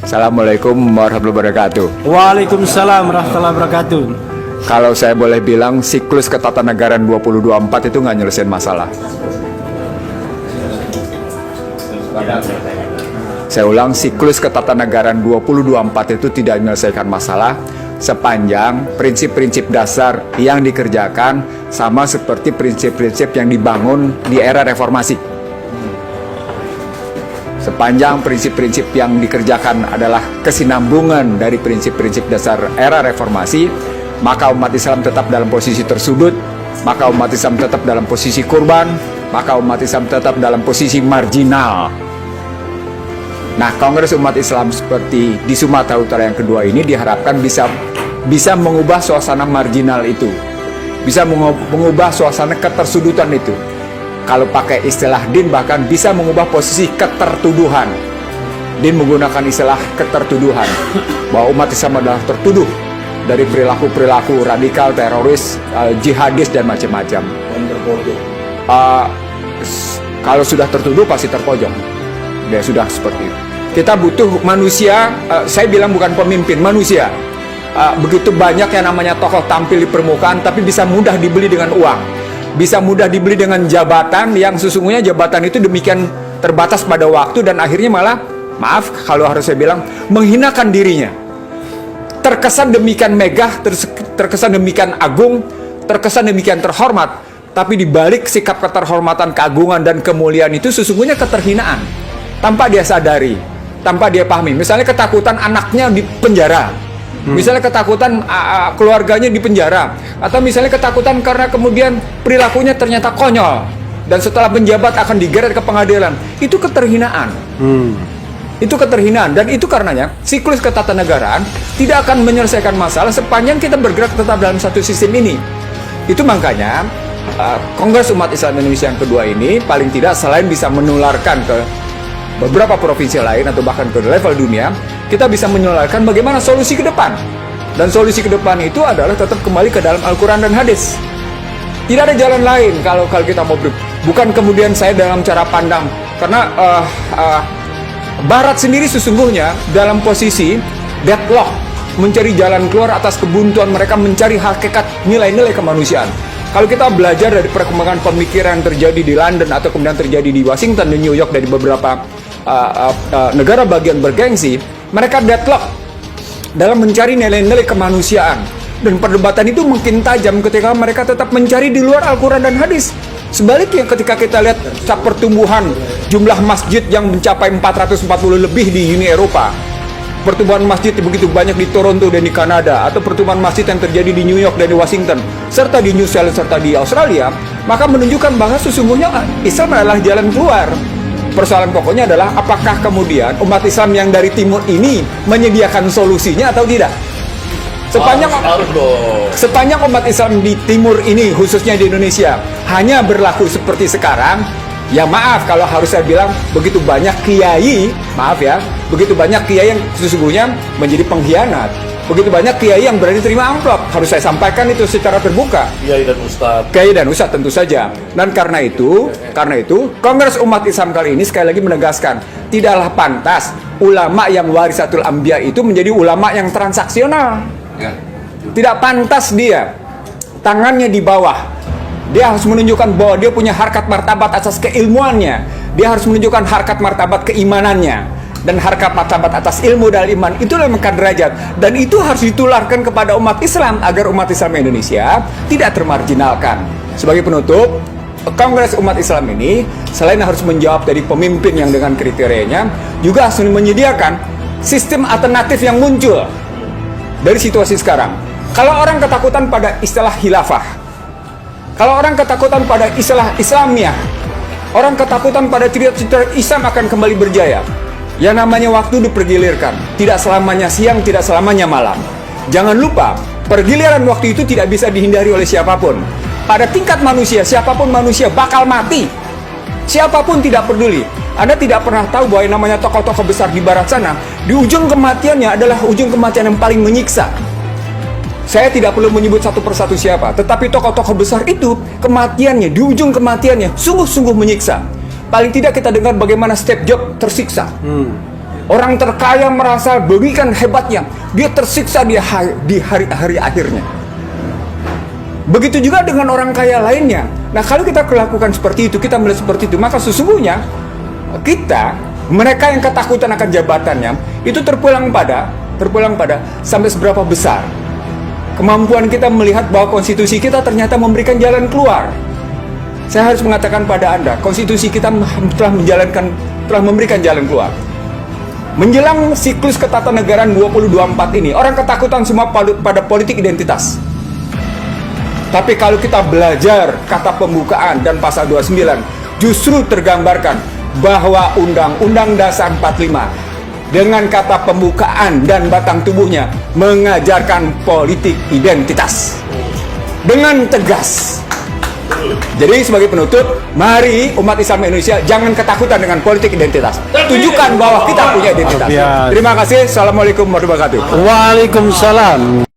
Assalamualaikum warahmatullahi wabarakatuh. Waalaikumsalam warahmatullahi wabarakatuh. Kalau saya boleh bilang, siklus ketatanegaraan 2024 itu nggak nyelesain masalah. Saya ulang, siklus ketatanegaraan 2024 itu tidak menyelesaikan masalah sepanjang prinsip-prinsip dasar yang dikerjakan sama seperti prinsip-prinsip yang dibangun di era reformasi. Sepanjang prinsip-prinsip yang dikerjakan adalah kesinambungan dari prinsip-prinsip dasar era reformasi, maka umat Islam tetap dalam posisi tersudut, maka umat Islam tetap dalam posisi korban, maka umat Islam tetap dalam posisi marginal. Nah, Kongres Umat Islam seperti di Sumatera Utara yang kedua ini diharapkan bisa mengubah suasana marginal itu, bisa mengubah suasana ketersudutan itu. Kalau pakai istilah Din, bahkan bisa mengubah posisi ketertuduhan. Din menggunakan istilah ketertuduhan bahwa umat Islam adalah tertuduh dari perilaku-perilaku radikal, teroris, jihadis dan macam-macam. Kalau sudah tertuduh pasti terpojok. Dia sudah seperti itu. Kita butuh manusia, saya bilang bukan pemimpin, manusia. Begitu banyak yang namanya tokoh tampil di permukaan, tapi bisa mudah dibeli dengan uang. Bisa mudah dibeli dengan jabatan yang sesungguhnya jabatan itu demikian terbatas pada waktu dan akhirnya malah, maaf kalau harus saya bilang, menghinakan dirinya. Terkesan demikian megah, terkesan demikian agung, terkesan demikian terhormat, tapi dibalik sikap keterhormatan, keagungan dan kemuliaan itu sesungguhnya keterhinaan. Tanpa dia sadari, tanpa dia pahami. Misalnya ketakutan anaknya di penjara. Misalnya ketakutan keluarganya di penjara, atau misalnya ketakutan karena kemudian perilakunya ternyata konyol dan setelah menjabat akan digeret ke pengadilan. Itu keterhinaan. Itu keterhinaan, dan itu karenanya siklus ketatanegaraan tidak akan menyelesaikan masalah sepanjang kita bergerak tetap dalam satu sistem ini. Itu makanya Kongres Umat Islam Indonesia yang kedua ini paling tidak selain bisa menularkan ke beberapa provinsi lain atau bahkan ke level dunia, kita bisa menularkan bagaimana solusi ke depan. Dan solusi ke depan itu adalah tetap kembali ke dalam Al-Quran dan hadis. Tidak ada jalan lain kalau kita mau bukan kemudian saya dalam cara pandang, karena Barat sendiri sesungguhnya dalam posisi deadlock, mencari jalan keluar atas kebuntuan mereka, mencari hakikat nilai-nilai kemanusiaan. Kalau kita belajar dari perkembangan pemikiran yang terjadi di London atau kemudian terjadi di Washington dan New York, dari beberapa negara bagian bergengsi, mereka deadlock dalam mencari nilai-nilai kemanusiaan, dan perdebatan itu makin tajam ketika mereka tetap mencari di luar Al-Quran dan hadis. Sebaliknya ketika kita lihat pertumbuhan jumlah masjid yang mencapai 440 lebih di Uni Eropa, pertumbuhan masjid begitu banyak di Toronto dan di Kanada, atau pertumbuhan masjid yang terjadi di New York dan di Washington, serta di New Zealand serta di Australia, maka menunjukkan bahwa sesungguhnya Islam adalah jalan keluar. Persoalan pokoknya adalah apakah kemudian umat Islam yang dari timur ini menyediakan solusinya atau tidak. Sepanjang umat Islam di timur ini, khususnya di Indonesia, hanya berlaku seperti sekarang, ya maaf kalau harus saya bilang, begitu banyak kiai, maaf ya, begitu banyak kiai yang sesungguhnya menjadi pengkhianat. Begitu banyak kiai yang berani terima amplop. Harus saya sampaikan itu secara terbuka. Kiai dan Ustadz. Kiai dan Ustadz tentu saja. Dan karena itu, Kongres Umat Islam kali ini sekali lagi menegaskan, tidaklah pantas ulama yang warisatul anbiya itu menjadi ulama yang transaksional. Tidak pantas dia tangannya di bawah. Dia harus menunjukkan bahwa dia punya harkat martabat atas keilmuannya. Dia harus menunjukkan harkat martabat keimanannya. Dan harkat martabat atas ilmu dan iman itulah yang mengangkat derajat, dan itu harus ditularkan kepada umat Islam agar umat Islam Indonesia tidak termarginalkan. Sebagai penutup, Kongres Umat Islam ini selain harus menjawab dari pemimpin yang dengan kriterianya, juga harus menyediakan sistem alternatif yang muncul dari situasi sekarang. Kalau orang ketakutan pada istilah khilafah, kalau orang ketakutan pada istilah Islamiyah, orang ketakutan pada ciri-ciri Islam akan kembali berjaya. Yang namanya waktu dipergilirkan, tidak selamanya siang, tidak selamanya malam. Jangan lupa, pergiliran waktu itu tidak bisa dihindari oleh siapapun. Pada tingkat manusia, siapapun manusia bakal mati. Siapapun tidak peduli. Anda tidak pernah tahu bahwa yang namanya tokoh-tokoh besar di barat sana, di ujung kematiannya adalah ujung kematian yang paling menyiksa. Saya tidak perlu menyebut satu persatu siapa, tetapi tokoh-tokoh besar itu, kematiannya, di ujung kematiannya, sungguh-sungguh menyiksa. Paling tidak kita dengar bagaimana Steve Jobs tersiksa Orang terkaya merasa demikian hebatnya, dia tersiksa di hari-hari akhirnya. Begitu juga dengan orang kaya lainnya. Nah, kalau kita lakukan seperti itu, kita melihat seperti itu, maka sesungguhnya mereka yang ketakutan akan jabatannya, itu terpulang pada sampai seberapa besar kemampuan kita melihat bahwa konstitusi kita ternyata memberikan jalan keluar. Saya harus mengatakan pada Anda, konstitusi kita telah memberikan jalan keluar. Menjelang siklus ketatanegaraan 2024 ini, orang ketakutan semua pada politik identitas. Tapi kalau kita belajar kata pembukaan dan pasal 29, justru tergambarkan bahwa Undang-Undang Dasar 45 dengan kata pembukaan dan batang tubuhnya mengajarkan politik identitas dengan tegas. Jadi sebagai penutup, mari umat Islam Indonesia jangan ketakutan dengan politik identitas. Tunjukkan bahwa kita punya identitas. Terima kasih. Assalamualaikum warahmatullahi wabarakatuh. Waalaikumsalam.